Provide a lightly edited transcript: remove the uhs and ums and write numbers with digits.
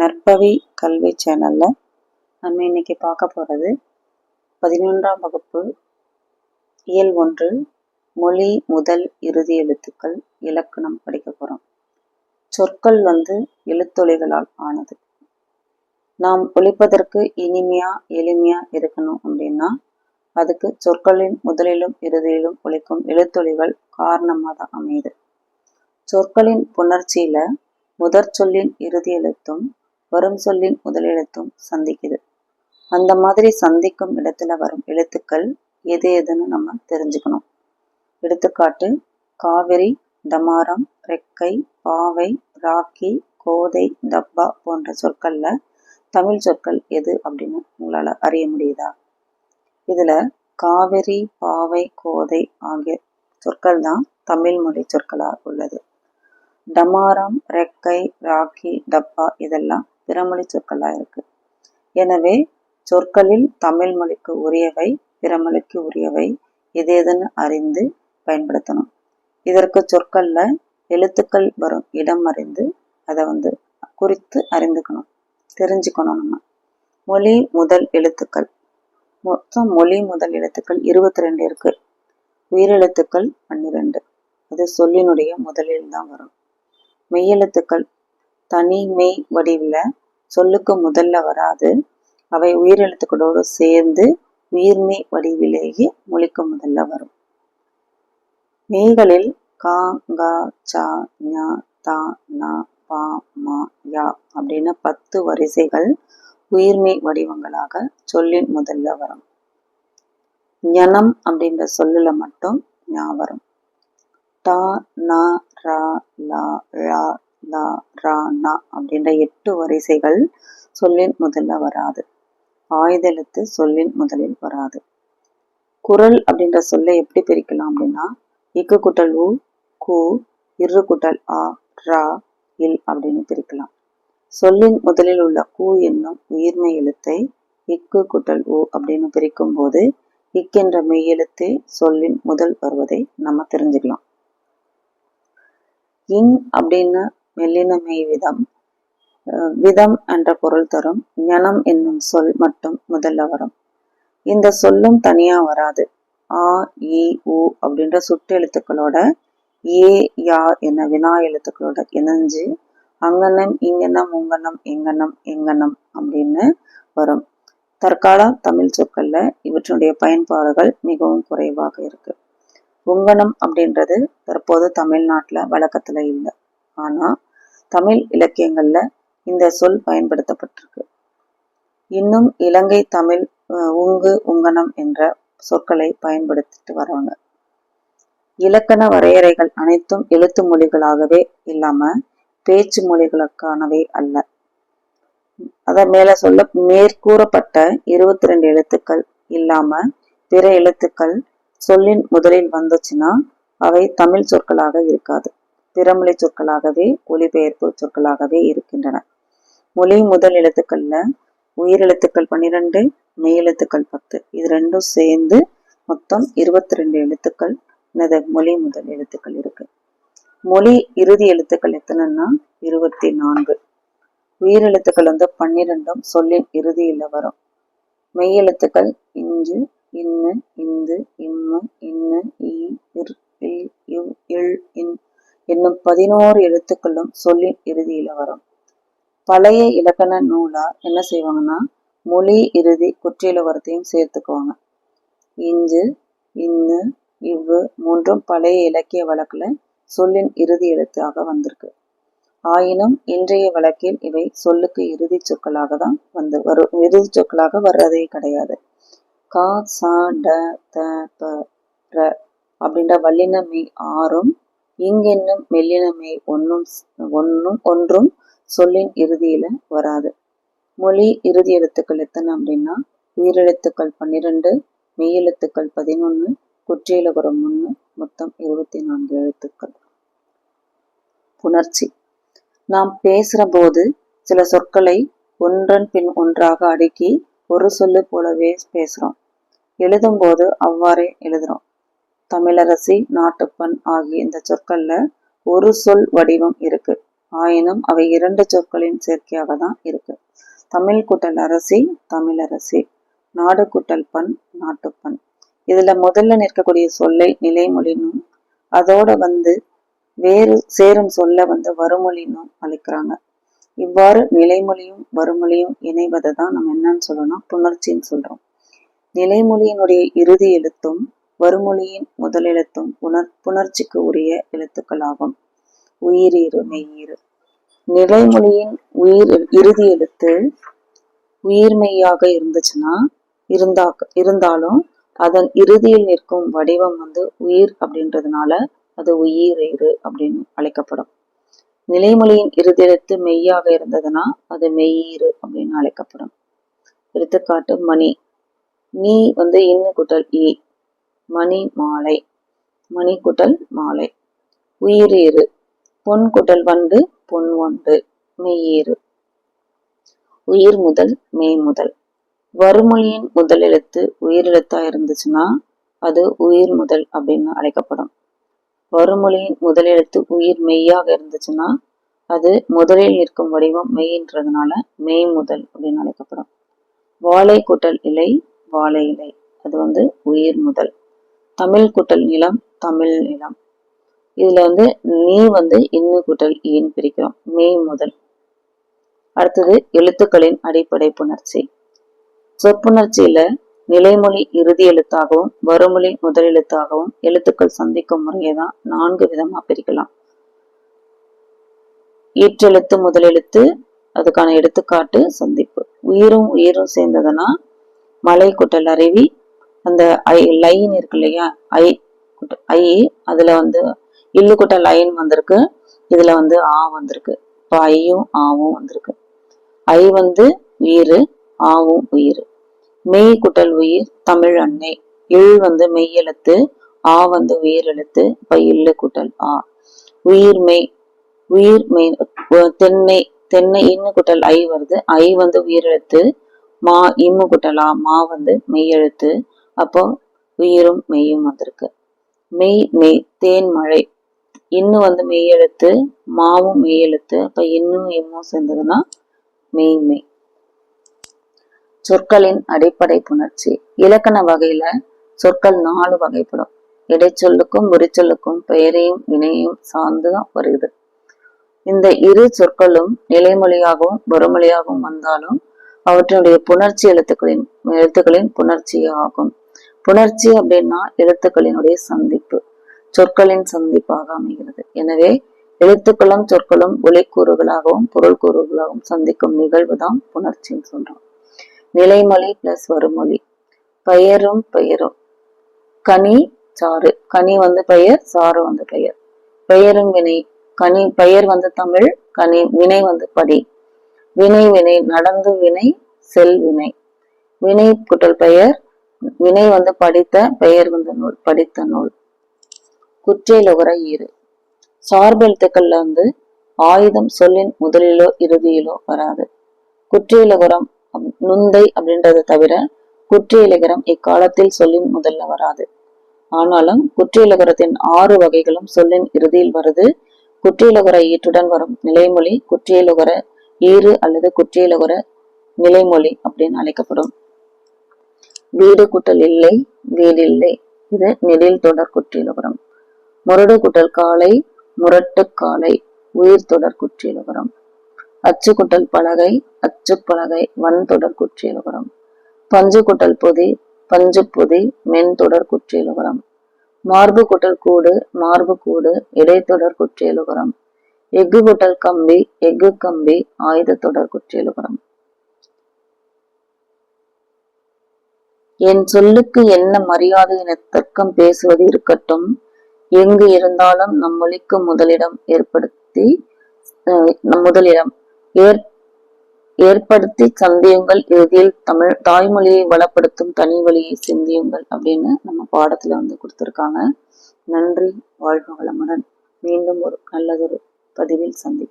நற்பவி கல்வி சேனல்ல நம்ம இன்னைக்கு பார்க்க போறது 11ஆம் வகுப்பு இயல் 1 மொழி முதல் இறுதி எழுத்துக்கள் இலக்கணம் படிக்க போறோம். சொற்கள் எழுத்தொலிகளால் ஆனது. நாம் ஒலிப்பதற்கு இனிமையா எளிமையா இருக்கணும் அப்படின்னா அதுக்கு சொற்களின் முதலிலும் இறுதியிலும் ஒலிக்கும் எழுத்தொலிகள் காரணமாக தான் அமையுது. சொற்களின் புணர்ச்சியில முதற் சொல்லின் இறுதி எழுத்தும் வரும் சொல்லின் முதலெழுத்தும் சந்திக்குது. அந்த மாதிரி சந்திக்கும் இடத்துல வரும் எழுத்துக்கள் எது எதுன்னு நம்ம தெரிஞ்சுக்கணும். எடுத்துக்காட்டு: காவிரி, டமாரம், ரெக்கை, பாவை, ராக்கி, கோதை, டப்பா போன்ற சொற்கள்ல தமிழ் சொற்கள் எது அப்படின்னு உங்களால அறிய முடியுதா? இதுல காவிரி, பாவை, கோதை ஆகிய சொற்கள் தான் தமிழ் மொழி சொற்களா உள்ளது. டமாரம், ரெக்கை, ராக்கி, டப்பா இதெல்லாம் பிறமொழி சொற்களா இருக்கு. எனவே சொற்களில் தமிழ் மொழிக்கு உரியவை, பிறமொழிக்கு உரியவை எது எதுன்னு அறிந்து பயன்படுத்தணும். இதற்கு சொற்கள்ல எழுத்துக்கள் வரும் இடம் அறிந்து அதை குறித்து அறிந்துக்கணும், தெரிஞ்சுக்கணும். நம்ம மொழி முதல் எழுத்துக்கள் மொத்தம் மொழி முதல் எழுத்துக்கள் 22 இருக்கு. உயிரெழுத்துக்கள் 12. அது சொல்லினுடைய முதலில் தான் வரும். மெய்யெழுத்துக்கள் தனி மெய் வடிவில் சொல்லுக்கு முதல்ல வராது. அவை உயிரெழுத்துக்களோடு சேர்ந்து உயிர்மெய் வடிவிலேயே மொழிக்கு முதல்ல வரும். மெய்களில் கா, க, ச, ஞ, த, ந, ப, ம, ய அப்படின்னு 10 வரிசைகள் உயிர்மெய் வடிவங்களாக சொல்லின் முதல்ல வரும். ஞனம் அப்படின்ற சொல்லுல மட்டும் ஞா வரும். ட, ந, ர, ல, ழ, ல, ர, ந அப்படின்ற 8 வரிசைகள் சொல்லின் முதல்ல வராது. ஆயுதெழுத்து சொல்லின் முதலில் வராது. குரல் அப்படின்ற சொல்லை எப்படி பிரிக்கலாம் அப்படின்னா இக்கு கூட்டல் உ, கு, இரு கூட்டல் ஆ, ரா, இல் அப்படின்னு பிரிக்கலாம். சொல்லின் முதலில் உள்ள கு என்னும் உயிர்மெய் எழுத்தை இக்கு கூட்டல் உ அப்படின்னு பிரிக்கும் போது இக்கென்ற மெய்யெழுத்தே சொல்லின் முதல் வருவதை நம்ம தெரிஞ்சுக்கலாம். இங் அப்படின்னு மெல்லின மெய் விதம் விதம் என்ற பொருள் தரும். ஞனம் என்னும் சொல் மட்டும் முதல்ல வரும். இந்த சொல்லும் தனியா வராது. ஆ, இ, உ அப்படின்ற சுட்டு எழுத்துக்களோட ஏ, யா என வினா எழுத்துக்களோட இணைஞ்சு அங்கனம், இங்கனம், உங்கனம், எங்கனம், எங்கனம் அப்படின்னு வரும். தற்கால தமிழ் சொற்கள்ல இவற்றுடைய பயன்பாடுகள் மிகவும் குறைவாக இருக்கு. உங்கனம் அப்படின்றது தற்போது தமிழ்நாட்டுல வழக்கத்துல இல்லை. ஆனா தமிழ் இலக்கியங்கள்ல இந்த சொல் பயன்படுத்தப்பட்டிருக்கு. இன்னும் இலங்கை தமிழ் உங்கு, உங்கனம் என்ற சொற்களை பயன்படுத்திட்டு வராங்க. இலக்கண வரையறைகள் அனைத்தும் எழுத்து மொழிகளாகவே இல்லாம பேச்சு மொழிகளுக்கானவே அல்ல. அதன் மேல சொல்ல மேற்கூறப்பட்ட 22 எழுத்துக்கள் இல்லாம பிற எழுத்துக்கள் சொல்லின் முதலில் வந்துச்சுன்னா அவை தமிழ் சொற்களாக இருக்காது, பிறமொழி சொற்களாகவே ஒலிபெயர்ப்பு சொற்களாகவே இருக்கின்றன. மொழி முதல் எழுத்துக்கள்ல உயிரெழுத்துக்கள் 12, மெய்யெழுத்துக்கள் 10. இது ரெண்டும் சேர்ந்து மொத்தம் 22 எழுத்துக்கள் மொழி முதல் எழுத்துக்கள் இருக்கு. மொழி இறுதி எழுத்துக்கள் எத்தனைன்னா 24. உயிரெழுத்துக்கள் 12ம் சொல்லின் இறுதியில வரும். மெய்யெழுத்துக்கள் இஞ்சு, இன்னு, இந்து, இம்மு, இன்னு, இ, இர், இல், இவ், இல், இன் என்னும் 11 எழுத்துக்களும் சொல்லின் இறுதியில வரும். பழைய இலக்கண நூலா என்ன செய்வாங்கன்னா மொழி இறுதி குற்றியலுகரத்தையும் சேர்த்துக்குவாங்க. இஞ்சு, இன்னு, இவ்வு மூன்றும் பழைய இலக்கிய வழக்குல சொல்லின் இறுதி எழுத்தாக வந்திருக்கு. ஆயினும் இன்றைய வழக்கில் இவை சொல்லுக்கு இறுதி சொற்களாக தான் இறுதி சொற்களாக வர்றதே கிடையாது. கா, ச, ட, த, ப, ர அப்படின்ற வல்லின மெய் 6ம் இங்கென்னும் மெல்லின மெய் ஒன்றும் சொல்லின் இறுதியில வராது. மொழி இறுதி எழுத்துக்கள் எத்தனை அப்படின்னா உயிரெழுத்துக்கள் 12, மெய்யெழுத்துக்கள் 11, குற்றியலுகரம் 1, மொத்தம் 24 எழுத்துக்கள். புணர்ச்சி: நாம் பேசுற போது சில சொற்களை ஒன்றன் பின் ஒன்றாக அடுக்கி ஒரு சொல்லு போலவே பேசுறோம். எழுதும் போது அவ்வாறே எழுதுறோம். தமிழரசி, நாட்டுப்பண் ஆகிய இந்த சொற்கள்ல ஒரு சொல் வடிவம் இருக்கு. ஆயினும் அவை இரண்டு சொற்களின் சேர்க்கையாக தான் இருக்கு. தமிழ் கூட்டல் அரசி, தமிழரசி. நாடு கூட்டல் பண், நாட்டுப்பண். இதுல முதல்ல நிற்கக்கூடிய சொல்லை நிலைமொழினும் அதோட வேறு சேரும் சொல்ல வருமொழினும் அழைக்கிறாங்க. இவ்வாறு நிலைமொழியும் வருமொழியும் இணைவதை தான் நம்ம என்னன்னு சொல்லணும், புணர்ச்சின்னு சொல்றோம். நிலைமொழியினுடைய இறுதி எழுத்தும் வருமொழியின் முதல் எழுத்தும் புணர்ச்சிக்கு உரிய எழுத்துக்களாகும். உயிரீறு, மெய்யீறு. நிலைமொழியின் இறுதி எழுத்து உயிர்மெய்யாக இருந்துச்சுன்னா இருந்தாலும் அதன் இறுதியில் நிற்கும் வடிவம் உயிர் அப்படின்றதுனால அது உயிரீறு அப்படின்னு அழைக்கப்படும். நிலைமொழியின் இறுதி எழுத்து மெய்யாக இருந்ததுன்னா அது மெய்யீறு அப்படின்னு அழைக்கப்படும். எடுத்துக்காட்டு மணி. நீ இன்னு கூட்டல் ஈ, மணி மாலை, மணி கூட்டல் மாலை. உயிரீறு. பொன் கூட்டல் வண்டு, பொன் வண்டு, மெய்யீறு. உயிர் முதல், மெய் முதல். வருமொழியின் முதல் எழுத்து உயிரெழுத்தா இருந்துச்சுன்னா அது உயிர் முதல் அப்படின்னு அழைக்கப்படும். வருமொழியின் முதல் எழுத்து உயிர் மெய்யாக இருந்துச்சுன்னா அது முதலில் நிற்கும் வடிவம் மெய்ன்றதுனால மெய் முதல் அப்படின்னு அழைக்கப்படும். வாழை கூட்டல் இலை, வாழை இலை, அது உயிர் முதல். தமிழ் கூட்டல் நிலம், தமிழ் நிலம். இதுல நீ இன்னு கூட்டல் ஈன்னு பிரிக்கிறோம், மெய் முதல். அடுத்தது எழுத்துக்களின் அடிப்படை புணர்ச்சி. சொற்புணர்ச்சியில நிலைமொழி இறுதி எழுத்தாகவும் வருமொழி முதல் எழுத்தாகவும் எழுத்துக்கள் சந்திக்கும் முறையைதான் 4 விதமா பிரிக்கலாம். ஈற்றெழுத்து முதல் எழுத்து, அதுக்கான எடுத்துக்காட்டு சந்திப்பு. உயிரும் உயிரும் சேர்ந்ததுன்னா மலை கூட்டல் அருவி. அந்த லைன் இருக்கு இல்லையா, ஐ அதுல இல்லு கூட்டல் லைன் வந்திருக்கு, இதுல ஆ வந்திருக்கு. இப்போ ஐயும் ஆவும் வந்திருக்கு. ஐ உயிர், ஆவும் உயிர். மெய் கூட்டல் உயிர், தமிழ் அன்னை. இல் மெய் எழுத்து, ஆ உயிர் எழுத்து. இப்ப இல்லு கூட்டல் ஆ. உயிர் மெய், உயிர் மெய். தென்னை, தென்னை இன்னு கூட்டல் ஐ வருது, ஐ உயிர் எழுத்து. மா இம்மு கூட்டல் ஆ, மா மெய் எழுத்து. அப்போ உயிரும் மெய்யும் வந்திருக்கு. மெய் மெய். தேன் மழை. இன்னு மெய் எழுத்து, மாவும் மெய் எழுத்து. அப்ப இன்னும் இம்மும் சேர்ந்ததுன்னா மெய் மெய். சொற்களின் அடிப்படை புணர்ச்சி. இலக்கண வகையில சொற்கள் 4 வகைப்படும். இடைச்சொல்லுக்கும் உரிச்சொல்லுக்கும் பெயரையும் வினையையும் சார்ந்துதான் வருது. இந்த இரு சொற்களும் நிலைமொழியாகவும் வருமொழியாகவும் வந்தாலும் அவற்றினுடைய புணர்ச்சி எழுத்துக்களின் புணர்ச்சியாகும். புணர்ச்சி அப்படின்னா எழுத்துக்களினுடைய சந்திப்பு, சொற்களின் சந்திப்பாக அமைகிறது. எனவே எழுத்துக்களும் சொற்களும் ஒலிக்கூறுகளாகவும் பொருள் கூறுகளாகவும் சந்திக்கும் நிகழ்வு தான் புணர்ச்சின்னு சொல்றோம். நிலைமொழி பிளஸ் வருமொழி. பெயரும் பெயரும். கனி சாறு. கனி பெயர், சாறு பெயர். பெயரும் வினை. கனி பெயர் தமிழ், கனி வினை படி. வினை வினை. நடந்து வினை, செல் வினை. வினை கூட்டல் பெயர், வினை படித்த, பெயர் நூல், படித்த நூல். குற்றியலுகர ஈறு. சார்பெழுத்துக்கள்ல ஆயுதம் சொல்லின் முதலிலோ இறுதியிலோ வராது. குற்றியலுகரம் நுந்தை அப்படின்றத தவிர குற்றியலுகரம் இக்காலத்தில் சொல்லின் முதல்ல வராது. ஆனாலும் குற்றியலுகரத்தின் 6 வகைகளும் சொல்லின் இறுதியில் வருது. குற்றியலுகர ஈற்றுடன் வரும் நிலைமொழி குற்றியலுகர ஈறு அல்லது குற்றியலுகர நிலைமொழி அப்படின்னு அழைக்கப்படும். வீடு கூட்டல் இல்லை, வீடில்லை, இது நெடில் தொடர் குற்றியலுகரம். முரடு கூட்டல் காலை, முரட்டு காலை, உயிர் தொடர் குற்றியலுகரம். அச்சு கூட்டல் பலகை, அச்சு பலகை, வன் தொடர் குற்றியலுகரம். பஞ்சு கூட்டல் பொதி, பஞ்சு பொதி, மென் தொடர் குற்றியலுகரம். மார்பு கூட்டல் கூடு, மார்பு கூடு, இடைத்தொடர் குற்றியலுகரம். எஃகு கூட்டல் கம்பி, எஃகு கம்பி, ஆயுத தொடர் குற்றியலுகரம். என் சொல்லுக்கு என்ன மரியாதை என தர்க்கம் பேசுவது இருக்கட்டும், எங்கு இருந்தாலும் நம் மொழிக்கு முதலிடம் ஏற்படுத்தி சந்தியுங்கள். இறுதியில் தாய்மொழியை வளப்படுத்தும் தனி வழியை சிந்தியுங்கள் அப்படின்னு நம்ம பாடத்துல கொடுத்திருக்காங்க. நன்றி, வாழ்க வளமுடன். மீண்டும் ஒரு நல்லதொரு பதிவில் சந்திப்போம்.